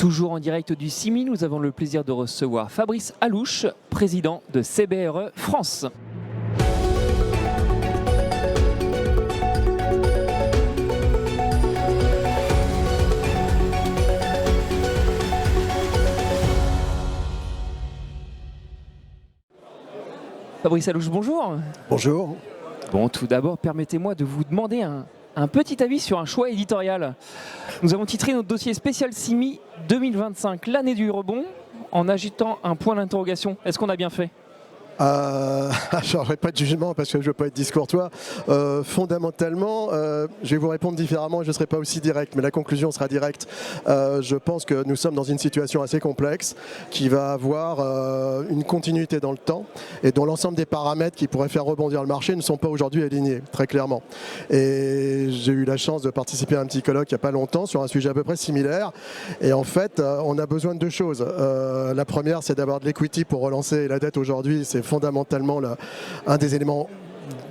Toujours en direct du CIMI, nous avons le plaisir de recevoir Fabrice Alouche, président de CBRE France. Fabrice Alouche, bonjour. Bonjour. Bon, tout d'abord, permettez-moi de vous demander un petit avis sur un choix éditorial. Nous avons titré notre dossier spécial CIMI 2025, l'année du rebond, en agitant un point d'interrogation. Est-ce qu'on a bien fait ? Je n'aurai pas de jugement parce que je ne veux pas être discourtois. Fondamentalement, je vais vous répondre différemment et je ne serai pas aussi direct, mais la conclusion sera directe. Je pense que nous sommes dans une situation assez complexe qui va avoir une continuité dans le temps et dont l'ensemble des paramètres qui pourraient faire rebondir le marché ne sont pas aujourd'hui alignés, très clairement. Et j'ai eu la chance de participer à un petit colloque il n'y a pas longtemps sur un sujet à peu près similaire. Et en fait, on a besoin de deux choses. La première, c'est d'avoir de l'equity pour relancer la dette aujourd'hui. C'est fondamentalement un des éléments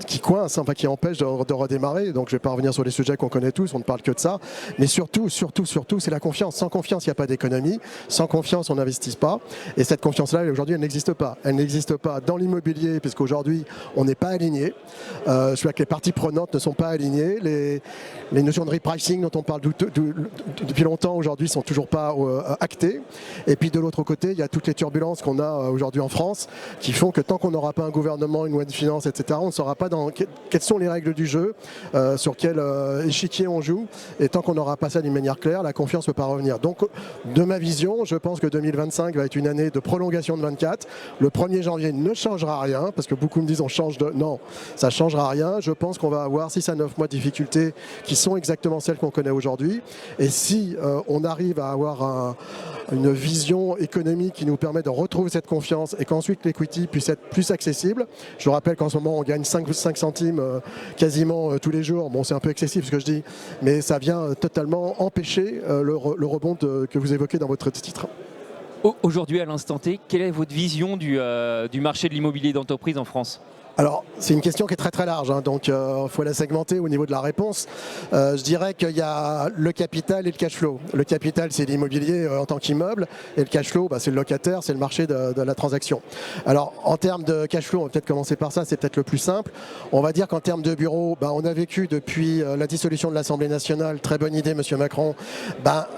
qui coince, enfin qui empêche de redémarrer. Donc je ne vais pas revenir sur les sujets qu'on connaît tous, on ne parle que de ça. Mais surtout, c'est la confiance. Sans confiance, il n'y a pas d'économie. Sans confiance, on n'investit pas. Et cette confiance-là, aujourd'hui, elle n'existe pas. Elle n'existe pas dans l'immobilier, puisqu'aujourd'hui, on n'est pas aligné. Je vois que les parties prenantes ne sont pas alignées. Les notions de repricing dont on parle depuis longtemps, aujourd'hui, ne sont toujours pas actées. Et puis de l'autre côté, il y a toutes les turbulences qu'on a aujourd'hui en France, qui font que tant qu'on n'aura pas un gouvernement, une loi de finances, etc., on ne saura pas quelles sont les règles du jeu, sur quel échiquier on joue, et tant qu'on n'aura pas ça d'une manière claire, la confiance ne peut pas revenir. Donc de ma vision, je pense que 2025 va être une année de prolongation de 24. Le 1er janvier ne changera rien, parce que beaucoup me disent on change de... Non, ça ne changera rien. Je pense qu'on va avoir 6 à 9 mois de difficultés qui sont exactement celles qu'on connaît aujourd'hui. Et si on arrive à avoir une vision économique qui nous permet de retrouver cette confiance et qu'ensuite l'equity puisse être plus accessible. Je vous rappelle qu'en ce moment on gagne 5 centimes quasiment tous les jours. Bon, c'est un peu excessif ce que je dis, mais ça vient totalement empêcher le rebond que vous évoquez dans votre titre. Aujourd'hui, à l'instant T, quelle est votre vision du marché de l'immobilier d'entreprise en France ? Alors, c'est une question qui est très très large, donc il faut la segmenter au niveau de la réponse. Je dirais qu'il y a le capital et le cash flow. Le capital, c'est l'immobilier en tant qu'immeuble, et le cash flow, c'est le locataire, c'est le marché de la transaction. Alors, en termes de cash flow, on va peut-être commencer par ça, c'est peut-être le plus simple. On va dire qu'en termes de bureaux, on a vécu depuis la dissolution de l'Assemblée nationale, très bonne idée, Monsieur Macron,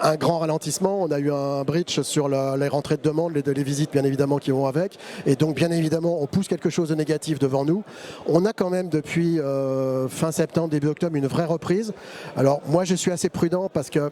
un grand ralentissement. On a eu un bridge sur les rentrées de demande, les visites bien évidemment qui vont avec, et donc bien évidemment, on pousse quelque chose de négatif devant nous. On a quand même depuis fin septembre, début octobre, une vraie reprise. Alors moi je suis assez prudent parce que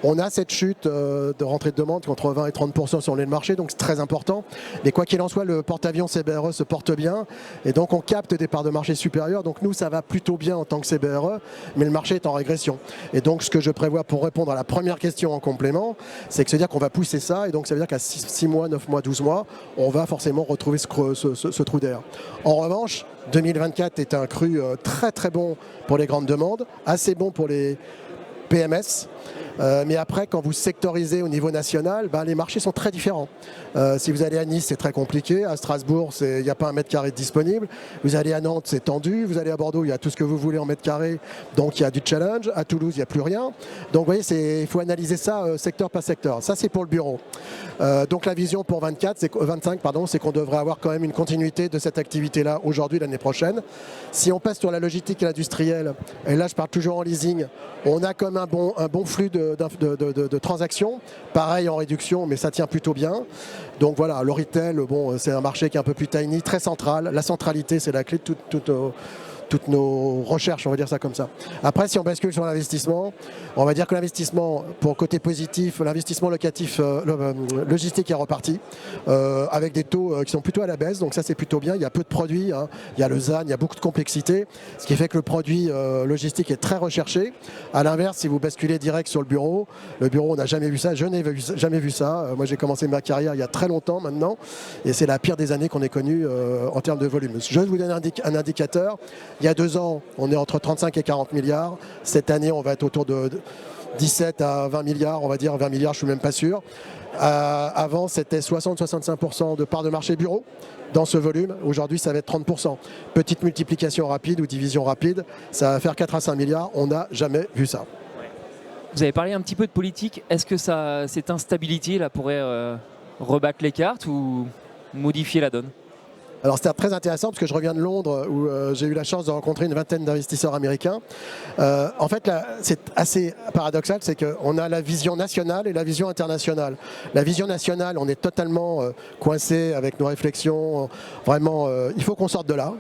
on a cette chute de rentrée de demande contre 20 et 30% sur le marché, donc c'est très important. Mais quoi qu'il en soit, le porte-avions CBRE se porte bien et donc on capte des parts de marché supérieures. Donc nous, ça va plutôt bien en tant que CBRE, mais le marché est en régression. Et donc ce que je prévois pour répondre à la première question en complément, c'est que se dire qu'on va pousser ça et donc ça veut dire qu'à 6 mois, 9 mois, 12 mois, on va forcément retrouver ce trou d'air. En revanche, 2024 est un cru très très bon pour les grandes demandes, assez bon pour les PMS. Mais après, quand vous sectorisez au niveau national, les marchés sont très différents. Si vous allez à Nice, c'est très compliqué. À Strasbourg, il n'y a pas un mètre carré disponible. Vous allez à Nantes, c'est tendu. Vous allez à Bordeaux, il y a tout ce que vous voulez en mètre carré. Donc, il y a du challenge. À Toulouse, il n'y a plus rien. Donc, vous voyez, il faut analyser ça secteur par secteur. Ça, c'est pour le bureau. Donc, la vision pour 25, c'est qu'on devrait avoir quand même une continuité de cette activité-là aujourd'hui, l'année prochaine. Si on passe sur la logistique et l'industriel, et là, je parle toujours en leasing, on a comme un bon flux de transactions, pareil en réduction, mais ça tient plutôt bien. Donc voilà, le retail, c'est un marché qui est un peu plus tiny, très central. La centralité, c'est la clé de toutes nos recherches, on va dire ça comme ça. Après, si on bascule sur l'investissement, on va dire que l'investissement, pour côté positif, l'investissement locatif logistique est reparti, avec des taux qui sont plutôt à la baisse, donc ça c'est plutôt bien. Il y a peu de produits, il y a le ZAN, il y a beaucoup de complexité, ce qui fait que le produit logistique est très recherché. À l'inverse, si vous basculez direct sur le bureau, on n'a jamais vu ça, je n'ai jamais vu ça. Moi j'ai commencé ma carrière il y a très longtemps maintenant, et c'est la pire des années qu'on ait connue en termes de volume. Je vais vous donner un indicateur. Il y a 2 ans, on est entre 35 et 40 milliards. Cette année, on va être autour de 17 à 20 milliards, on va dire 20 milliards, je ne suis même pas sûr. Avant, c'était 60-65% de part de marché bureau dans ce volume. Aujourd'hui, ça va être 30%. Petite multiplication rapide ou division rapide, ça va faire 4 à 5 milliards. On n'a jamais vu ça. Vous avez parlé un petit peu de politique. Est-ce que cette instabilité là pourrait rebattre les cartes ou modifier la donne? Alors c'était très intéressant parce que je reviens de Londres où j'ai eu la chance de rencontrer une vingtaine d'investisseurs américains. En fait, là, c'est assez paradoxal, c'est qu'on a la vision nationale et la vision internationale. La vision nationale, on est totalement coincé avec nos réflexions. Vraiment, il faut qu'on sorte de là,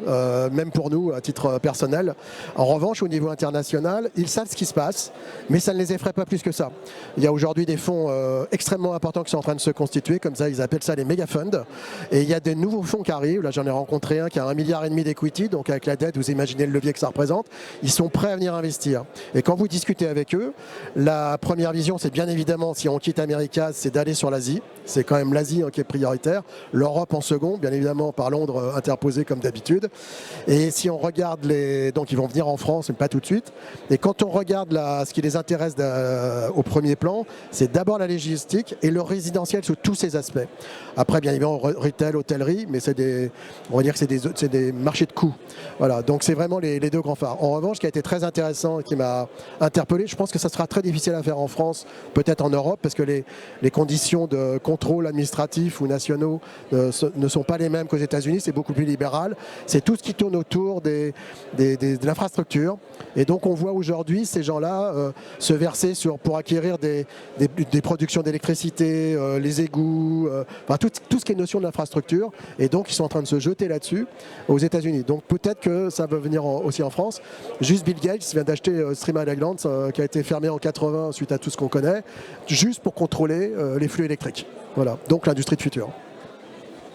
même pour nous, à titre personnel. En revanche, au niveau international, ils savent ce qui se passe, mais ça ne les effraie pas plus que ça. Il y a aujourd'hui des fonds extrêmement importants qui sont en train de se constituer, comme ça, ils appellent ça les méga funds. Et il y a des nouveaux fonds qui arrivent. Là, j'en ai rencontré un qui a 1,5 milliard d'equity, donc avec la dette, vous imaginez le levier que ça représente. Ils sont prêts à venir investir. Et quand vous discutez avec eux, la première vision, c'est bien évidemment, si on quitte America, c'est d'aller sur l'Asie. C'est quand même l'Asie qui est prioritaire. L'Europe en second, bien évidemment, par Londres interposé comme d'habitude. Et si on regarde donc ils vont venir en France, mais pas tout de suite. Et quand on regarde ce qui les intéresse au premier plan, c'est d'abord la logistique et le résidentiel sous tous ses aspects. Après, bien évidemment, retail, hôtellerie, mais on va dire que c'est des marchés de coûts. Voilà, donc c'est vraiment les deux grands phares. En revanche, ce qui a été très intéressant et qui m'a interpellé, je pense que ça sera très difficile à faire en France, peut-être en Europe, parce que les conditions de contrôle administratif ou nationaux ne sont pas les mêmes qu'aux États-Unis, c'est beaucoup plus libéral. C'est tout ce qui tourne autour de l'infrastructure. Et donc on voit aujourd'hui ces gens-là se verser pour acquérir des productions d'électricité, les égouts, enfin, tout ce qui est notion de l'infrastructure. Et donc ils sont en train de se jeter là-dessus aux États-Unis. Donc peut-être que ça va venir aussi en France. Juste Bill Gates vient d'acheter Stream Island qui a été fermé en 80 suite à tout ce qu'on connaît, juste pour contrôler les flux électriques. Voilà, donc l'industrie de futur.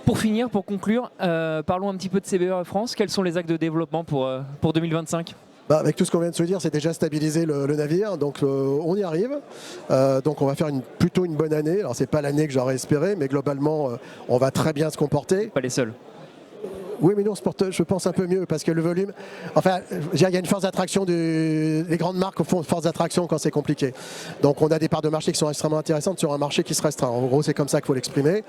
Pour finir, pour conclure, parlons un petit peu de CBRE France. Quels sont les axes de développement pour 2025 ? Avec tout ce qu'on vient de se dire, c'est déjà stabiliser le navire, donc on y arrive. Donc on va faire plutôt une bonne année. Alors c'est pas l'année que j'aurais espéré, mais globalement on va très bien se comporter. Pas les seuls. Oui, mais nous on se porte, je pense, un peu mieux parce que le volume. Enfin, il y a une force d'attraction. Les grandes marques font une force d'attraction quand c'est compliqué. Donc on a des parts de marché qui sont extrêmement intéressantes sur un marché qui se restreint. En gros, c'est comme ça qu'il faut l'exprimer.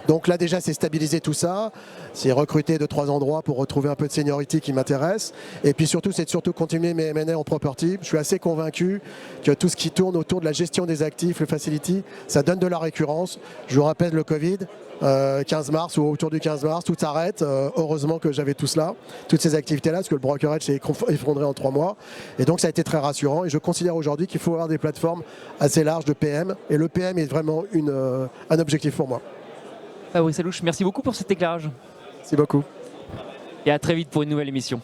Donc là déjà, c'est stabiliser tout ça. C'est recruter 2-3 endroits pour retrouver un peu de seniority qui m'intéresse. Et puis surtout, c'est de continuer mes M&A en property. Je suis assez convaincu que tout ce qui tourne autour de la gestion des actifs, le facility, ça donne de la récurrence. Je vous rappelle le Covid. 15 mars ou autour du 15 mars, tout s'arrête. Heureusement que j'avais tout cela, toutes ces activités-là, parce que le brokerage s'est effondré en 3 mois. Et donc ça a été très rassurant. Et je considère aujourd'hui qu'il faut avoir des plateformes assez larges de PM. Et le PM est vraiment un objectif pour moi. Fabrice Alouche, merci beaucoup pour cet éclairage. Merci beaucoup. Et à très vite pour une nouvelle émission.